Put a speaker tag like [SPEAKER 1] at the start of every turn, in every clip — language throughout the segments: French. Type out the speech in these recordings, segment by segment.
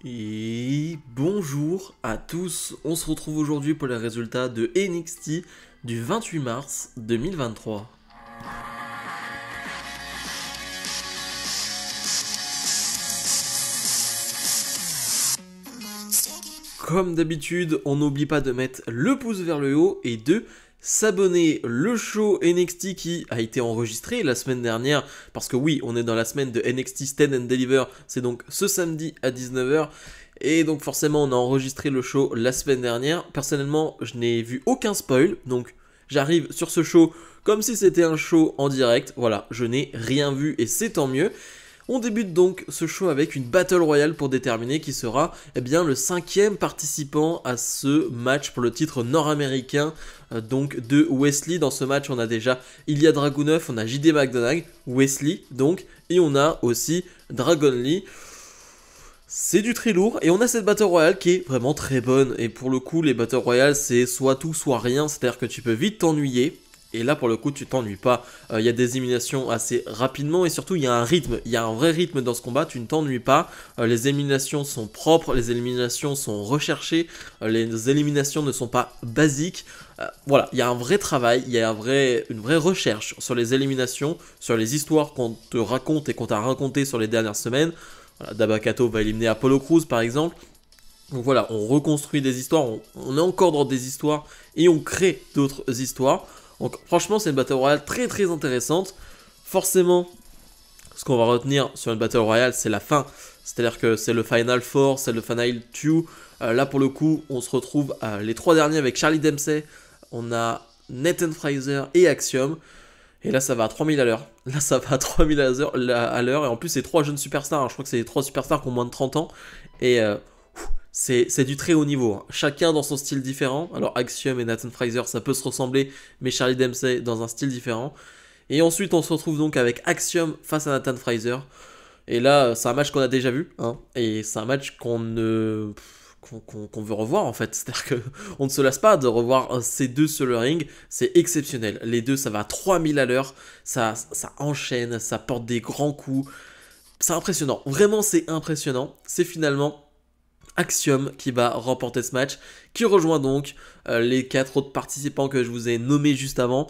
[SPEAKER 1] Et bonjour à tous, on se retrouve aujourd'hui pour les résultats de NXT du 28 mars 2023. Comme d'habitude, on n'oublie pas de mettre le pouce vers le haut et de s'abonner. Le show NXT qui a été enregistré la semaine dernière, parce que oui, on est dans la semaine de NXT Stand and Deliver, c'est donc ce samedi à 19h. Et donc forcément on a enregistré le show la semaine dernière. Personnellement je n'ai vu aucun spoil, donc j'arrive sur ce show comme si c'était un show en direct. Voilà, je n'ai rien vu et c'est tant mieux. On débute donc ce show avec une Battle Royale pour déterminer qui sera bien, le 5e participant à ce match pour le titre nord-américain donc de Wesley. Dans ce match on a déjà Ilya Dragunov, on a JD McDonagh, Wesley donc, et on a aussi Dragon Lee. C'est du très lourd et on a cette Battle Royale qui est vraiment très bonne. Et pour le coup les Battle Royale c'est soit tout soit rien, c'est à dire que tu peux vite t'ennuyer. Et là pour le coup tu t'ennuies pas, il y a des éliminations assez rapidement et surtout il y a un rythme, il y a un vrai rythme dans ce combat, tu ne t'ennuies pas, les éliminations sont propres, les éliminations sont recherchées, les éliminations ne sont pas basiques, voilà, il y a un vrai travail, il y a une vraie recherche sur les éliminations, sur les histoires qu'on te raconte et qu'on t'a raconté sur les dernières semaines. Voilà, Dabba-Kato va éliminer Apollo Crews par exemple. Donc voilà, on reconstruit des histoires, on est encore dans des histoires et on crée d'autres histoires. Donc franchement c'est une Battle Royale très très intéressante. Forcément, ce qu'on va retenir sur une Battle Royale c'est la fin. C'est-à-dire que c'est le Final Four, c'est le Final 2. Là pour le coup on se retrouve les 3 derniers avec Charlie Dempsey. On a Nathan Fraser et Axiom. Et là ça va à 3000 à l'heure. Là ça va à 3000 à l'heure. Et en plus c'est 3 jeunes superstars. Je crois que c'est les 3 superstars qui ont moins de 30 ans. Et c'est du très haut niveau. Chacun dans son style différent. Alors Axiom et Nathan Fraser ça peut se ressembler. Mais Charlie Dempsey dans un style différent. Et ensuite on se retrouve donc avec Axiom face à Nathan Fraser. Et là c'est un match qu'on a déjà vu. Et c'est un match qu'on veut revoir en fait, c'est-à-dire qu'on ne se lasse pas de revoir ces deux sur le ring, c'est exceptionnel, les deux ça va à 3000 à l'heure, ça enchaîne, ça porte des grands coups, c'est impressionnant, vraiment c'est impressionnant, c'est finalement Axiom qui va remporter ce match, qui rejoint donc les 4 autres participants que je vous ai nommés juste avant.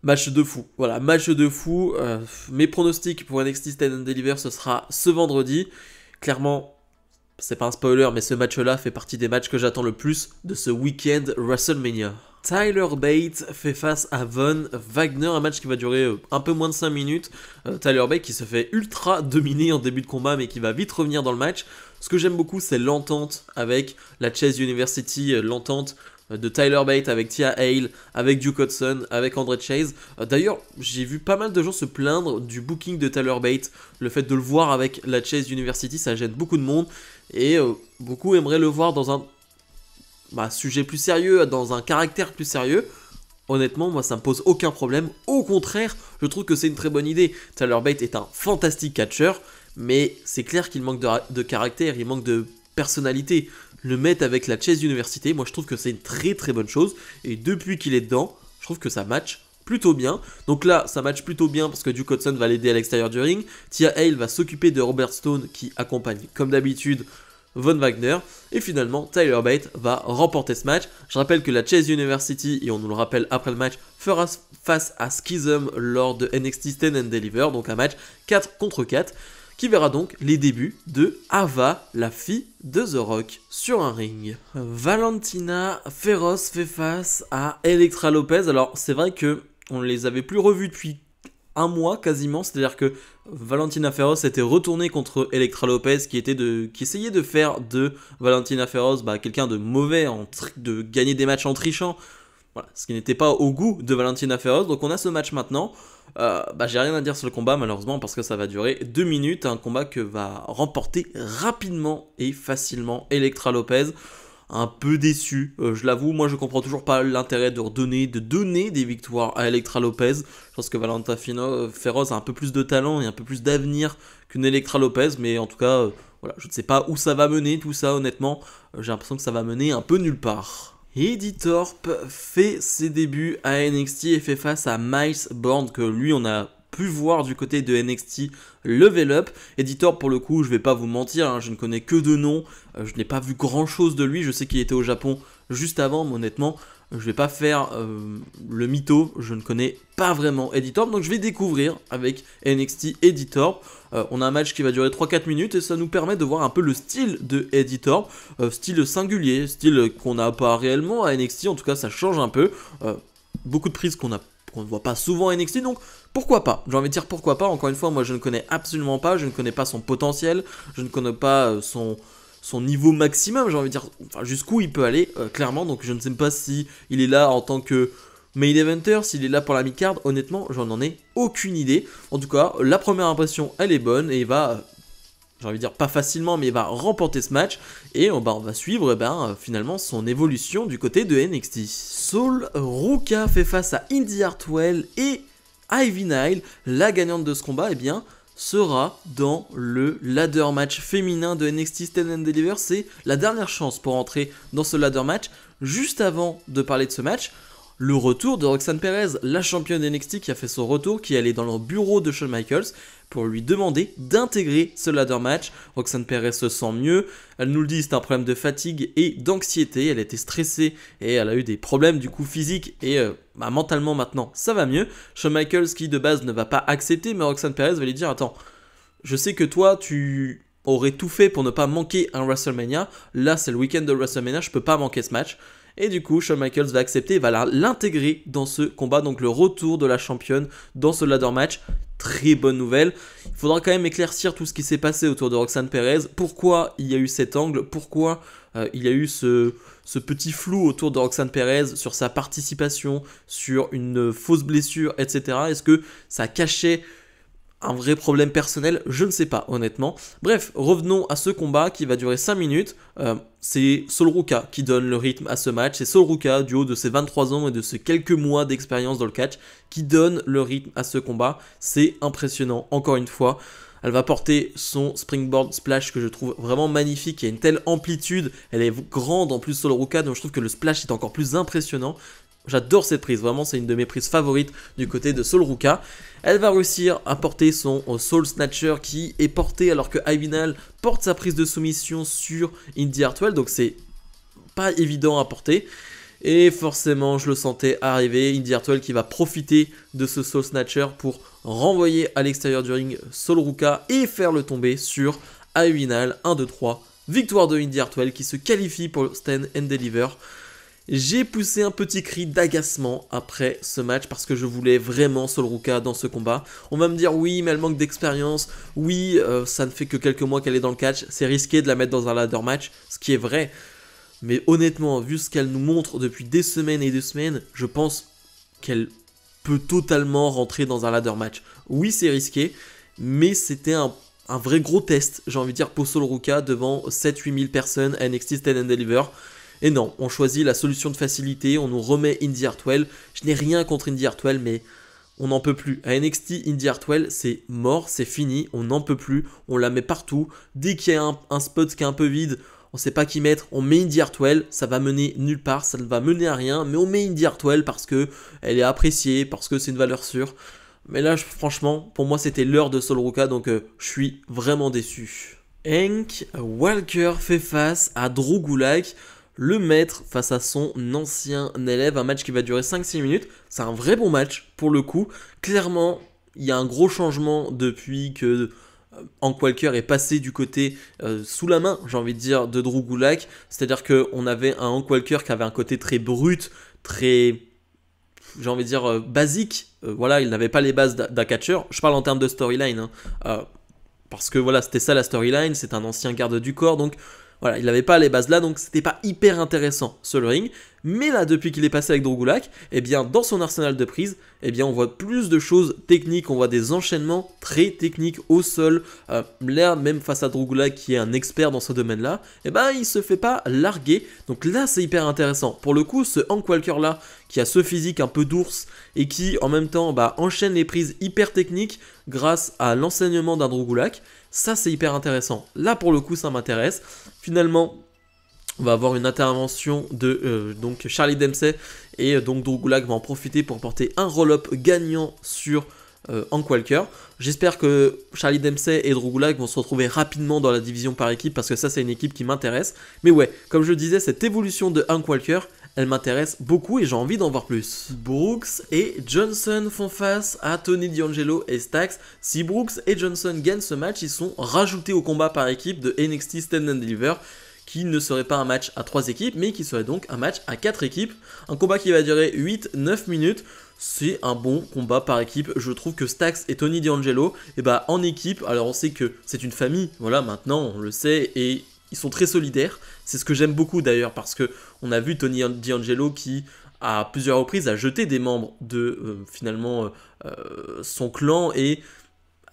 [SPEAKER 1] Match de fou, voilà, match de fou, mes pronostics pour NXT Stand and Deliver ce sera ce vendredi, clairement. C'est pas un spoiler, mais ce match-là fait partie des matchs que j'attends le plus de ce week-end WrestleMania. Tyler Bate fait face à Von Wagner, un match qui va durer un peu moins de 5 minutes. Tyler Bate qui se fait ultra dominer en début de combat, mais qui va vite revenir dans le match. Ce que j'aime beaucoup, c'est l'entente avec la Chase University, l'entente de Tyler Bate avec Tia Hale, avec Duke Hudson, avec Andre Chase. D'ailleurs, j'ai vu pas mal de gens se plaindre du booking de Tyler Bate. Le fait de le voir avec la Chase University, ça gêne beaucoup de monde. Et beaucoup aimeraient le voir dans un sujet plus sérieux, dans un caractère plus sérieux. Honnêtement, moi ça me pose aucun problème. Au contraire, je trouve que c'est une très bonne idée. Tyler Bate est un fantastique catcheur, mais c'est clair qu'il manque de caractère, il manque de personnalité. Le mettre avec la Chase University, moi je trouve que c'est une très très bonne chose. Et depuis qu'il est dedans, je trouve que ça match plutôt bien. Donc là, ça match plutôt bien parce que Duke Hudson va l'aider à l'extérieur du ring. Tia Hale va s'occuper de Robert Stone qui accompagne comme d'habitude Von Wagner. Et finalement, Tyler Bate va remporter ce match. Je rappelle que la Chase University, et on nous le rappelle après le match, fera face à Schism lors de NXT Stand and Deliver. Donc un match 4 contre 4 qui verra donc les débuts de Ava, la fille de The Rock, sur un ring. Valentina Feroz fait face à Elektra Lopez. Alors c'est vrai que on ne les avait plus revus depuis un mois quasiment, c'est-à-dire que Valentina Feroz était retournée contre Elektra Lopez qui essayait de faire de Valentina Feroz quelqu'un de mauvais, de gagner des matchs en trichant. Voilà, ce qui n'était pas au goût de Valentina Feroz. Donc on a ce match maintenant. J'ai rien à dire sur le combat malheureusement parce que ça va durer 2 minutes. Un combat que va remporter rapidement et facilement Elektra Lopez. Un peu déçu, je l'avoue, moi je comprends toujours pas l'intérêt de donner des victoires à Elektra Lopez. Je pense que Valentina Feroz a un peu plus de talent et un peu plus d'avenir qu'une Elektra Lopez, mais en tout cas, voilà, je ne sais pas où ça va mener tout ça honnêtement. J'ai l'impression que ça va mener un peu nulle part. Eddie Thorpe fait ses débuts à NXT et fait face à Miles Bourne, que lui on a pu voir du côté de NXT Level Up. Editor, pour le coup, je vais pas vous mentir, hein, je ne connais que de nom, je n'ai pas vu grand chose de lui, je sais qu'il était au Japon juste avant, mais honnêtement, je vais pas faire le mytho, je ne connais pas vraiment Editor, donc je vais découvrir avec NXT Editor. On a un match qui va durer 3-4 minutes et ça nous permet de voir un peu le style de Editor, style singulier, style qu'on n'a pas réellement à NXT, en tout cas ça change un peu, beaucoup de prises qu'on ne voit pas souvent à NXT, donc pourquoi pas, j'ai envie de dire pourquoi pas. Encore une fois, moi je ne connais absolument pas, je ne connais pas son potentiel, je ne connais pas son niveau maximum, j'ai envie de dire, enfin, jusqu'où il peut aller, clairement. Donc je ne sais pas si il est là en tant que main eventer, s'il est là pour la mid-card, honnêtement, j'en ai aucune idée. En tout cas, la première impression, elle est bonne, et il va, j'ai envie de dire pas facilement, mais il va remporter ce match, et on va suivre finalement son évolution du côté de NXT. Sol Ruka fait face à Indi Hartwell et Ivy Nile, la gagnante de ce combat, sera dans le ladder match féminin de NXT Stand and Deliver. C'est la dernière chance pour entrer dans ce ladder match. Juste avant de parler de ce match, le retour de Roxanne Perez, la championne NXT qui a fait son retour, qui est allée dans le bureau de Shawn Michaels pour lui demander d'intégrer ce ladder match. Roxanne Perez se sent mieux, elle nous le dit, c'est un problème de fatigue et d'anxiété, elle était stressée et elle a eu des problèmes du coup physiques et mentalement maintenant ça va mieux. Shawn Michaels qui de base ne va pas accepter, mais Roxanne Perez va lui dire attends, je sais que toi tu aurais tout fait pour ne pas manquer un WrestleMania, là c'est le week-end de WrestleMania, je peux pas manquer ce match. Et du coup, Shawn Michaels va accepter, va l'intégrer dans ce combat, donc le retour de la championne dans ce ladder match. Très bonne nouvelle. Il faudra quand même éclaircir tout ce qui s'est passé autour de Roxanne Perez. Pourquoi il y a eu cet angle, pourquoi il y a eu ce petit flou autour de Roxanne Perez sur sa participation, sur une fausse blessure, etc. Est-ce que ça cachait un vrai problème personnel? Je ne sais pas, honnêtement. Bref, revenons à ce combat qui va durer 5 minutes. C'est Sol Ruka qui donne le rythme à ce match. C'est Sol Ruka, du haut de ses 23 ans et de ses quelques mois d'expérience dans le catch, qui donne le rythme à ce combat. C'est impressionnant, encore une fois. Elle va porter son springboard splash que je trouve vraiment magnifique. Il y a une telle amplitude. Elle est grande en plus, Sol Ruka, donc je trouve que le splash est encore plus impressionnant. J'adore cette prise, vraiment c'est une de mes prises favorites du côté de Sol Ruka. Elle va réussir à porter son Soul Snatcher qui est porté alors que Ivy Nile porte sa prise de soumission sur Indi Hartwell, donc c'est pas évident à porter. Et forcément je le sentais arriver, Indi Hartwell qui va profiter de ce Soul Snatcher pour renvoyer à l'extérieur du ring Sol Ruka et faire le tomber sur Ivy Nile. 1, 2, 3, victoire de Indi Hartwell qui se qualifie pour Stand and Deliver. J'ai poussé un petit cri d'agacement après ce match parce que je voulais vraiment Sol Ruka dans ce combat. On va me dire oui mais elle manque d'expérience, oui ça ne fait que quelques mois qu'elle est dans le catch, c'est risqué de la mettre dans un ladder match, ce qui est vrai. Mais honnêtement, vu ce qu'elle nous montre depuis des semaines et des semaines, je pense qu'elle peut totalement rentrer dans un ladder match. Oui c'est risqué, mais c'était un vrai gros test, j'ai envie de dire, pour Sol Ruka devant 7-8 000 personnes à NXT Stand and Deliver. Et non, on choisit la solution de facilité, on nous remet Indi Hartwell. Je n'ai rien contre Indi Hartwell, mais on n'en peut plus. À NXT, Indi Hartwell, c'est mort, c'est fini, on n'en peut plus, on la met partout. Dès qu'il y a un spot qui est un peu vide, on ne sait pas qui mettre, on met Indi Hartwell, ça va mener nulle part, ça ne va mener à rien, mais on met Indi Hartwell parce qu'elle est appréciée, parce que c'est une valeur sûre. Mais là, franchement, pour moi, c'était l'heure de Sol Ruka, donc je suis vraiment déçu. Hank Walker fait face à Drew Gulak, le maître face à son ancien élève, un match qui va durer 5-6 minutes, c'est un vrai bon match pour le coup. Clairement, il y a un gros changement depuis que Hank Walker est passé du côté sous la main, j'ai envie de dire, de Drew Gulak. C'est-à-dire qu'on avait un Hank Walker qui avait un côté très brut, très, j'ai envie de dire, basique. Voilà, il n'avait pas les bases d'un catcheur. Je parle en termes de storyline, parce que voilà, c'était ça la storyline, c'est un ancien garde du corps, donc voilà, il n'avait pas les bases là, donc c'était pas hyper intéressant sur le ring. Mais là, depuis qu'il est passé avec Drew Gulak, eh bien, dans son arsenal de prise, eh bien, on voit plus de choses techniques, on voit des enchaînements très techniques au sol. Là, même face à Drew Gulak, qui est un expert dans ce domaine-là, eh ben, il se fait pas larguer. Donc là, c'est hyper intéressant. Pour le coup, ce Hank Walker-là, qui a ce physique un peu d'ours et qui, en même temps, enchaîne les prises hyper techniques grâce à l'enseignement d'un Drew Gulak, ça, c'est hyper intéressant. Là, pour le coup, ça m'intéresse. Finalement, on va avoir une intervention de donc Charlie Dempsey et donc Drew Gulak va en profiter pour porter un roll-up gagnant sur Hank Walker. J'espère que Charlie Dempsey et Drew Gulak vont se retrouver rapidement dans la division par équipe parce que ça c'est une équipe qui m'intéresse. Mais ouais, comme je le disais, cette évolution de Hank Walker, elle m'intéresse beaucoup et j'ai envie d'en voir plus. Brooks et Johnson font face à Tony D'Angelo et Stacks. Si Brooks et Johnson gagnent ce match, ils sont rajoutés au combat par équipe de NXT Stand and Deliver, qui ne serait pas un match à 3 équipes, mais qui serait donc un match à 4 équipes. Un combat qui va durer 8-9 minutes. C'est un bon combat par équipe. Je trouve que Stacks et Tony D'Angelo, en équipe, alors on sait que c'est une famille, voilà, maintenant on le sait, et ils sont très solidaires. C'est ce que j'aime beaucoup d'ailleurs, parce que on a vu Tony D'Angelo qui, à plusieurs reprises, a jeté des membres de son clan et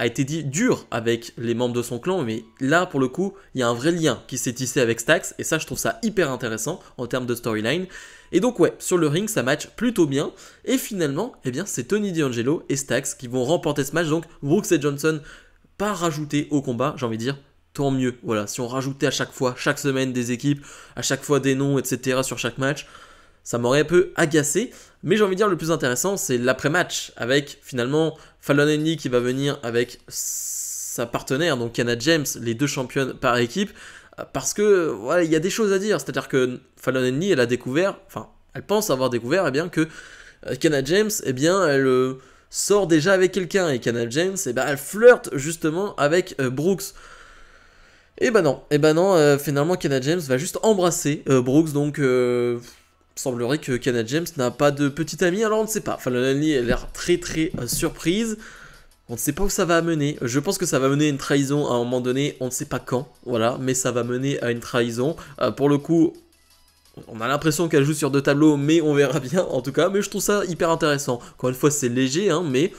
[SPEAKER 1] a été dur avec les membres de son clan, mais là pour le coup il y a un vrai lien qui s'est tissé avec Stacks et ça je trouve ça hyper intéressant en termes de storyline. Et donc ouais, sur le ring ça match plutôt bien et finalement c'est Tony D'Angelo et Stacks qui vont remporter ce match. Donc Brooks et Johnson pas rajoutés au combat, j'ai envie de dire tant mieux. Voilà, si on rajoutait à chaque fois, chaque semaine des équipes, à chaque fois des noms etc sur chaque match, ça m'aurait un peu agacé, mais j'ai envie de dire le plus intéressant c'est l'après-match avec finalement Fallon Henley qui va venir avec sa partenaire, donc Kiana James, les deux championnes par équipe, parce que voilà, il y a des choses à dire, c'est-à-dire que Fallon Henley elle a découvert, elle pense avoir découvert que Kiana James, elle sort déjà avec quelqu'un et Kiana James, elle flirte justement avec Brooks. Non, finalement Kiana James va juste embrasser Brooks, donc semblerait que Kiana James n'a pas de petite amie, alors on ne sait pas. Fallon Henley a l'air très surprise. On ne sait pas où ça va mener. Je pense que ça va mener à une trahison à un moment donné, on ne sait pas quand, voilà, mais ça va mener à une trahison. Pour le coup, on a l'impression qu'elle joue sur 2 tableaux, mais on verra bien en tout cas. Mais je trouve ça hyper intéressant. Encore une fois, c'est léger, mais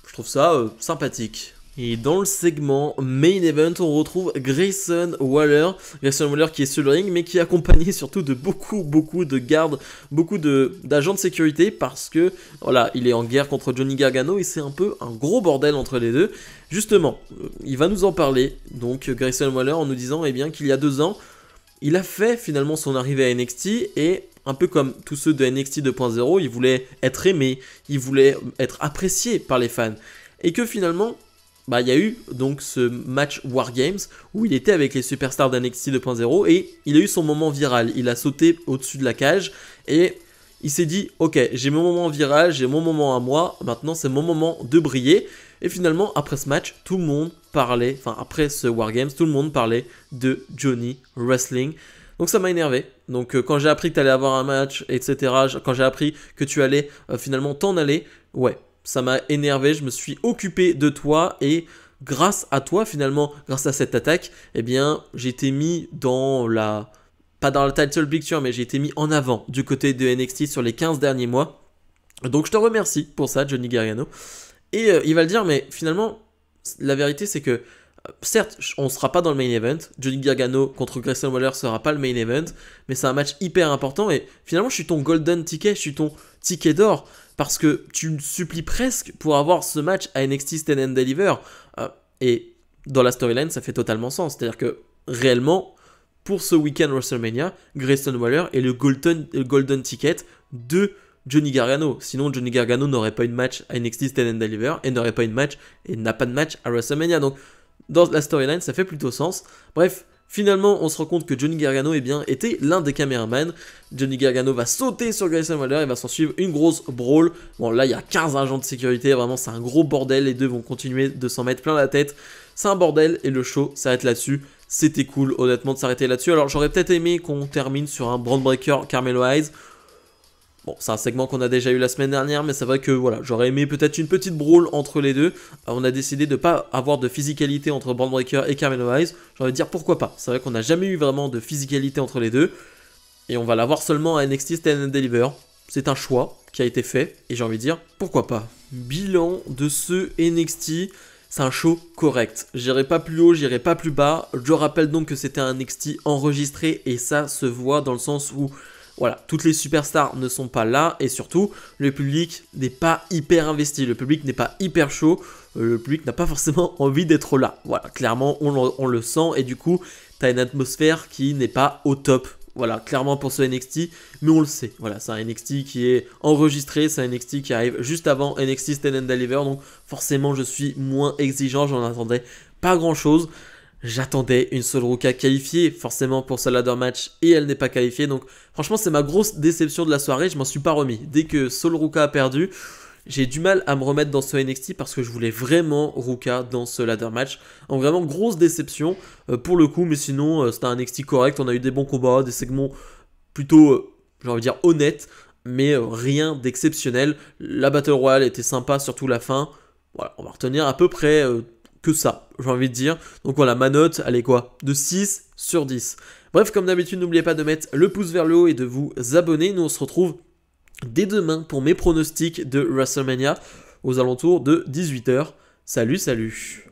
[SPEAKER 1] je trouve ça sympathique. Et dans le segment Main Event, on retrouve Grayson Waller. Grayson Waller qui est sur le ring, mais qui est accompagné surtout de beaucoup de gardes, beaucoup d'agents de sécurité, parce que voilà, il est en guerre contre Johnny Gargano et c'est un peu un gros bordel entre les deux. Justement, il va nous en parler, donc Grayson Waller, en nous disant qu'il y a 2 ans, il a fait finalement son arrivée à NXT et un peu comme tous ceux de NXT 2.0, il voulait être aimé, il voulait être apprécié par les fans. Et que finalement, il y a eu donc ce match War Games où il était avec les superstars d'NXT 2.0 et il a eu son moment viral. Il a sauté au-dessus de la cage et il s'est dit ok, j'ai mon moment viral, j'ai mon moment à moi, maintenant c'est mon moment de briller. Et finalement, après ce match, tout le monde parlait, après ce War Games, tout le monde parlait de Johnny Wrestling. Donc ça m'a énervé. Donc quand j'ai appris que tu allais avoir un match, etc., quand j'ai appris que tu allais finalement t'en aller, ouais, ça m'a énervé, je me suis occupé de toi et grâce à toi finalement, grâce à cette attaque, j'ai été mis dans pas dans la title picture, mais j'ai été mis en avant du côté de NXT sur les 15 derniers mois. Donc je te remercie pour ça, Johnny Gargano. Et il va le dire, mais finalement, la vérité c'est que certes, on ne sera pas dans le main event. Johnny Gargano contre Grayson Waller sera pas le main event, mais c'est un match hyper important et finalement je suis ton golden ticket, je suis ton ticket d'or parce que tu me supplies presque pour avoir ce match à NXT Stand and Deliver et dans la storyline ça fait totalement sens, c'est-à-dire que réellement pour ce week-end WrestleMania, Grayson Waller est le golden ticket de Johnny Gargano. Sinon, Johnny Gargano n'aurait pas eu de match à NXT Stand and Deliver et n'a pas de match à WrestleMania. Donc dans la storyline, ça fait plutôt sens. Bref, finalement, on se rend compte que Johnny Gargano était l'un des caméramans. Johnny Gargano va sauter sur Grayson Waller et va s'en suivre une grosse brawl. Bon, là, il y a 15 agents de sécurité. Vraiment, c'est un gros bordel. Les deux vont continuer de s'en mettre plein la tête. C'est un bordel et le show s'arrête là-dessus. C'était cool, honnêtement, de s'arrêter là-dessus. Alors, j'aurais peut-être aimé qu'on termine sur un Bron Breakker Carmelo Hayes. Bon, c'est un segment qu'on a déjà eu la semaine dernière, mais c'est vrai que voilà, j'aurais aimé peut-être une petite brawl entre les deux. On a décidé de ne pas avoir de physicalité entre Bron Breakker et Carmelo Hayes. J'ai envie de dire pourquoi pas. C'est vrai qu'on n'a jamais eu vraiment de physicalité entre les deux. Et on va l'avoir seulement à NXT Stand and Deliver. C'est un choix qui a été fait. Et j'ai envie de dire pourquoi pas. Bilan de ce NXT. C'est un show correct. J'irai pas plus haut, j'irai pas plus bas. Je rappelle donc que c'était un NXT enregistré. Et ça se voit dans le sens où voilà, toutes les superstars ne sont pas là et surtout, le public n'est pas hyper investi, le public n'est pas hyper chaud, le public n'a pas forcément envie d'être là. Voilà, clairement, on le sent et du coup, tu as une atmosphère qui n'est pas au top. voilà, clairement pour ce NXT, mais on le sait, voilà, c'est un NXT qui est enregistré, c'est un NXT qui arrive juste avant NXT Stand and Deliver, donc forcément je suis moins exigeant, j'en attendais pas grand chose. J'attendais une Sol Ruka qualifiée, forcément pour ce ladder match, et elle n'est pas qualifiée, donc franchement c'est ma grosse déception de la soirée, je m'en suis pas remis. Dès que Sol Ruka a perdu, j'ai du mal à me remettre dans ce NXT parce que je voulais vraiment Ruka dans ce ladder match. Donc vraiment grosse déception pour le coup, mais sinon c'était un NXT correct, on a eu des bons combats, des segments plutôt, j'ai envie de dire, honnêtes, mais rien d'exceptionnel. La Battle Royale était sympa, surtout la fin. Voilà, on va retenir à peu près que ça, j'ai envie de dire. Donc voilà, ma note, elle est quoi? De 6 sur 10. Bref, comme d'habitude, n'oubliez pas de mettre le pouce vers le haut et de vous abonner. Nous, on se retrouve dès demain pour mes pronostics de WrestleMania aux alentours de 18 h. Salut, salut!